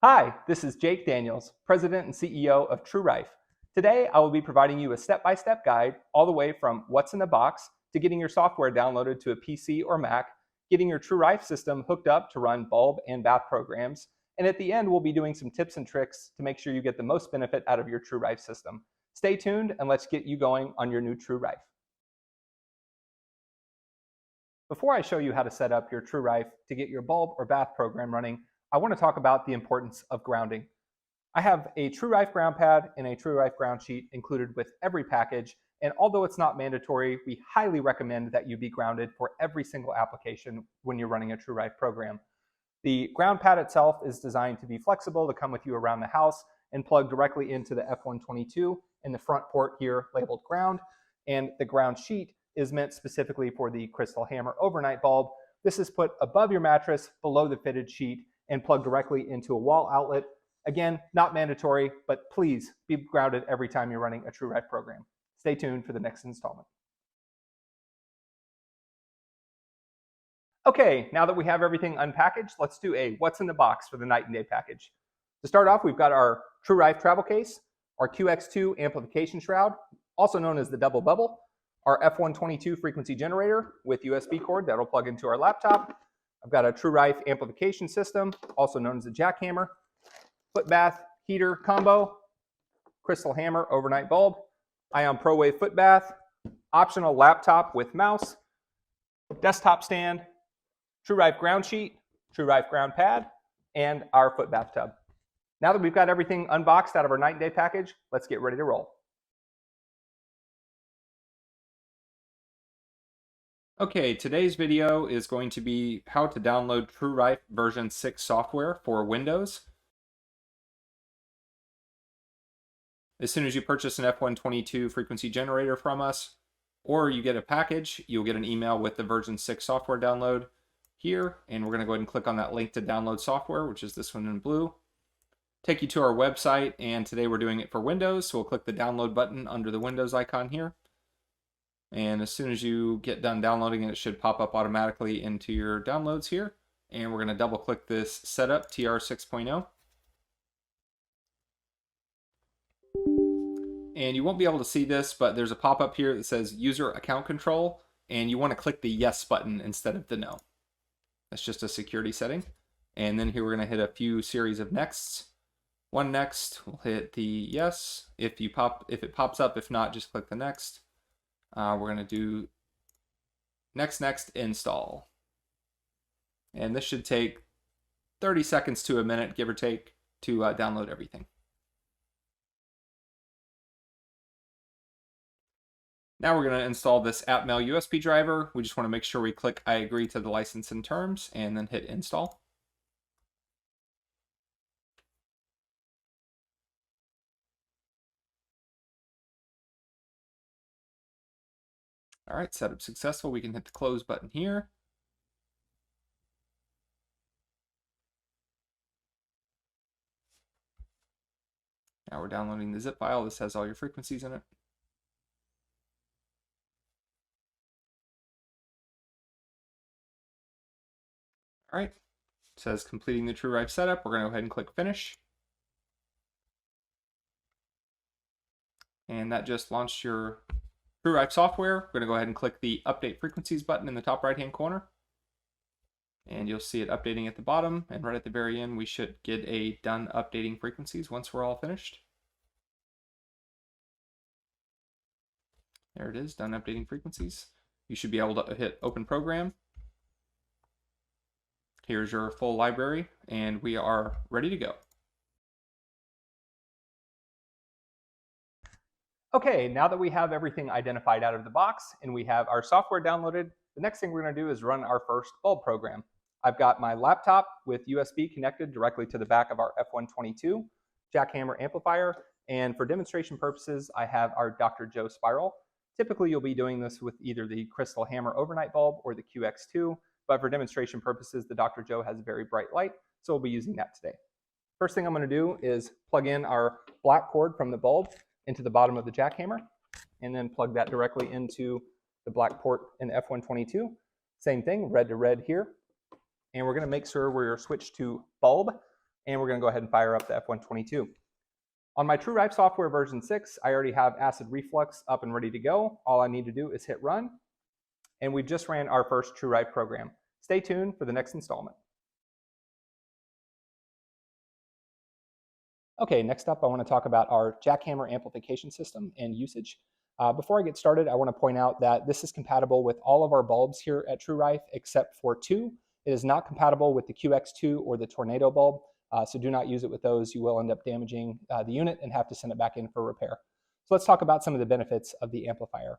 Hi, this is Jake Daniels, President and CEO of TrueRife. Today, I will be providing you a step-by-step guide all the way from what's in the box to getting your software downloaded to a PC or Mac, getting your TrueRife system hooked up to run bulb and bath programs, and at the end, we'll be doing some tips and tricks to make sure you get the most benefit out of your TrueRife system. Stay tuned and let's get you going on your new TrueRife. Before I show you how to set up your TrueRife to get your bulb or bath program running, I want to talk about the importance of grounding. I have a TrueRife ground pad and a TrueRife ground sheet included with every package, and although it's not mandatory, we highly recommend that you be grounded for every single application when you're running a TrueRife program. The ground pad itself is designed to be flexible to come with you around the house and plug directly into the F122 in the front port here labeled ground, and the ground sheet is meant specifically for the Crystal Hammer overnight bulb. This is put above your mattress below the fitted sheet and plug directly into a wall outlet. Again, not mandatory, but please be grounded every time you're running a TrueRife program. Stay tuned for the next installment. Okay, now that we have everything unpackaged, let's do a what's in the box for the night and day package. To start off, we've got our TrueRife travel case, our QX2 amplification shroud, also known as the double bubble, our F122 frequency generator with USB cord that'll plug into our laptop. I've got a TrueRife amplification system, also known as a jackhammer, foot bath heater combo, Crystal Hammer overnight bulb, Ion ProWave foot bath, optional laptop with mouse, desktop stand, TrueRife ground sheet, TrueRife ground pad, and our foot bathtub. Now that we've got everything unboxed out of our night and day package, let's get ready to roll. Okay, today's video is going to be how to download TrueRife version 6 software for Windows. As soon as you purchase an F122 frequency generator from us, or you get a package, you'll get an email with the version 6 software download here, and we're going to go ahead and click on that link to download software, which is this one in blue. Take you to our website, and today we're doing it for Windows, so we'll click the download button under the Windows icon here. And as soon as you get done downloading it should pop up automatically into your downloads here. And we're going to double click this setup TR 6.0. And you won't be able to see this, but there's a pop-up here that says user account control, and you want to click the yes button instead of the no. That's just a security setting. And then here we're going to hit a few series of nexts. One next, we'll hit the yes. If it pops up, if not, just click the next. We're going to do next install. And this should take 30 seconds to a minute, give or take, to download everything. Now we're going to install this AppMail USB driver. We just want to make sure we click I agree to the license and terms and then hit install. All right, setup successful. We can hit the close button here. Now we're downloading the zip file. This has all your frequencies in it. All right, it says completing the TrueRife setup. We're going to go ahead and click finish. And that just launched your TrueRife software. We're going to go ahead and click the update frequencies button in the top right hand corner. And you'll see it updating at the bottom, and right at the very end we should get a done updating frequencies once we're all finished. There it is, done updating frequencies. You should be able to hit open program. Here's your full library, and we are ready to go. Okay, now that we have everything identified out of the box and we have our software downloaded, the next thing we're going to do is run our first bulb program. I've got my laptop with USB connected directly to the back of our F122 jackhammer amplifier, and for demonstration purposes, I have our Dr. Joe spiral. Typically, you'll be doing this with either the Crystal Hammer overnight bulb or the QX2, but for demonstration purposes, the Dr. Joe has a very bright light, so we'll be using that today. First thing I'm going to do is plug in our black cord from the bulb into the bottom of the jackhammer, and then plug that directly into the black port in the F122. Same thing, red to red here. And we're going to make sure we're switched to bulb and we're going to go ahead and fire up the F122. On my TrueRife software version 6, I already have acid reflux up and ready to go. All I need to do is hit run, and we've just ran our first TrueRife program. Stay tuned for the next installment. Okay, next up I want to talk about our jackhammer amplification system and usage. Before I get started, I want to point out that this is compatible with all of our bulbs here at TrueRife except for two. It is not compatible with the QX2 or the Tornado bulb, so do not use it with those. You will end up damaging the unit and have to send it back in for repair. So let's talk about some of the benefits of the amplifier.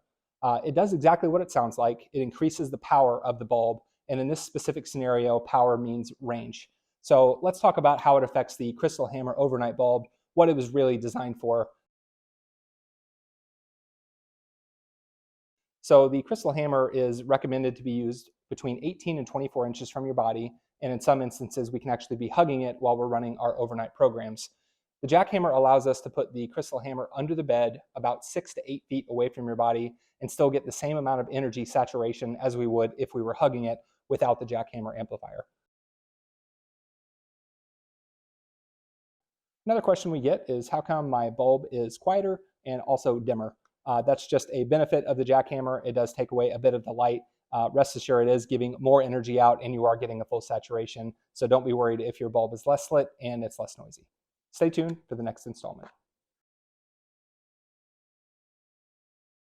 It does exactly what it sounds like. It increases the power of the bulb, and in this specific scenario, power means range. So let's talk about how it affects the Crystal Hammer overnight bulb, what it was really designed for. So the Crystal Hammer is recommended to be used between 18 and 24 inches from your body, and in some instances we can actually be hugging it while we're running our overnight programs. The jackhammer allows us to put the Crystal Hammer under the bed about 6 to 8 feet away from your body and still get the same amount of energy saturation as we would if we were hugging it without the jackhammer amplifier. Another question we get is how come my bulb is quieter and also dimmer? That's just a benefit of the jackhammer. It does take away a bit of the light. Rest assured, it is giving more energy out and you are getting a full saturation. So don't be worried if your bulb is less lit and it's less noisy. Stay tuned for the next installment.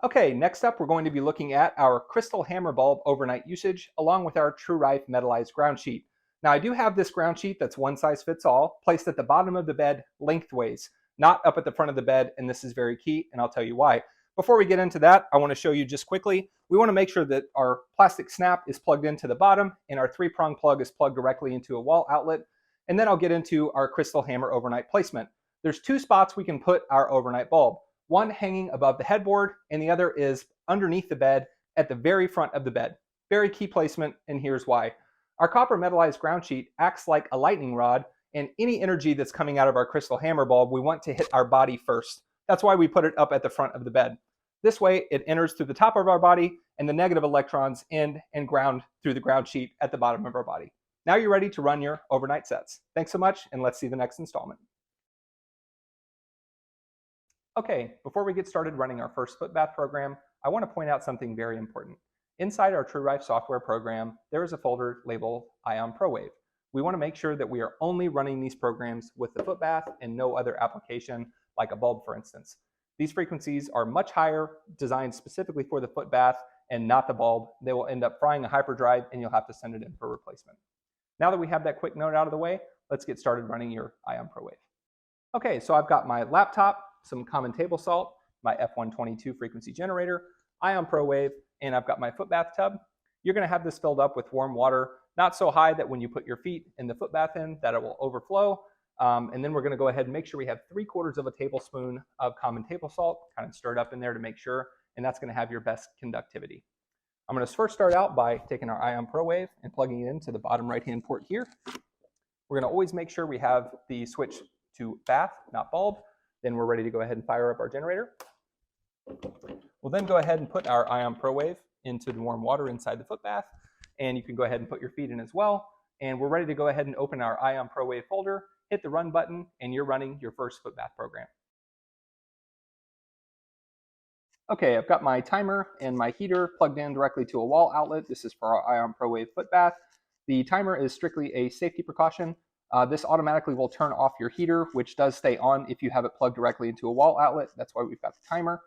Okay, next up we're going to be looking at our Crystal Hammer bulb overnight usage along with our TrueRife metallized ground sheet. Now I do have this ground sheet that's one size fits all, placed at the bottom of the bed lengthways, not up at the front of the bed, and this is very key, and I'll tell you why. Before we get into that, I want to show you just quickly, we want to make sure that our plastic snap is plugged into the bottom and our 3-prong plug is plugged directly into a wall outlet, and then I'll get into our Crystal Hammer overnight placement. There's 2 spots we can put our overnight bulb, one hanging above the headboard and the other is underneath the bed at the very front of the bed. Very key placement, and here's why. Our copper metallized ground sheet acts like a lightning rod, and any energy that's coming out of our Crystal Hammer bulb, we want to hit our body first. That's why we put it up at the front of the bed. This way, it enters through the top of our body, and the negative electrons end and ground through the ground sheet at the bottom of our body. Now you're ready to run your overnight sets. Thanks so much, and let's see the next installment. Okay, before we get started running our first foot bath program, I want to point out something very important. Inside our TrueRife software program, there is a folder labeled Ion ProWave. We want to make sure that we are only running these programs with the foot bath and no other application, like a bulb, for instance. These frequencies are much higher, designed specifically for the foot bath and not the bulb. They will end up frying a hyperdrive and you'll have to send it in for replacement. Now that we have that quick note out of the way, let's get started running your Ion ProWave. Okay, so I've got my laptop, some common table salt, my F122 frequency generator, Ion ProWave, and I've got my foot bath tub. You're going to have this filled up with warm water, not so high that when you put your feet in the foot bath in that it will overflow. And then we're going to go ahead and make sure we have 3/4 of a tablespoon of common table salt, kind of stirred up in there to make sure, and that's going to have your best conductivity. I'm going to first start out by taking our Ion ProWave and plugging it into the bottom right-hand port here. We're going to always make sure we have the switch to bath, not bulb. Then we're ready to go ahead and fire up our generator. We'll then go ahead and put our Ion ProWave into the warm water inside the foot bath, and you can go ahead and put your feet in as well. And we're ready to go ahead and open our Ion ProWave folder, hit the run button, and you're running your first foot bath program. Okay, I've got my timer and my heater plugged in directly to a wall outlet. This is for our Ion ProWave foot bath. The timer is strictly a safety precaution. This automatically will turn off your heater, which does stay on if you have it plugged directly into a wall outlet. That's why we've got the timer.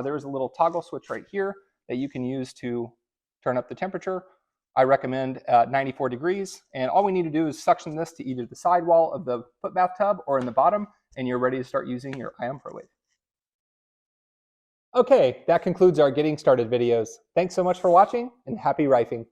There is a little toggle switch right here that you can use to turn up the temperature. I recommend 94 degrees, and all we need to do is suction this to either the side wall of the foot bathtub or in the bottom, and you're ready to start using your Ion ProWave. Okay, that concludes our getting started videos. Thanks so much for watching, and happy rifing.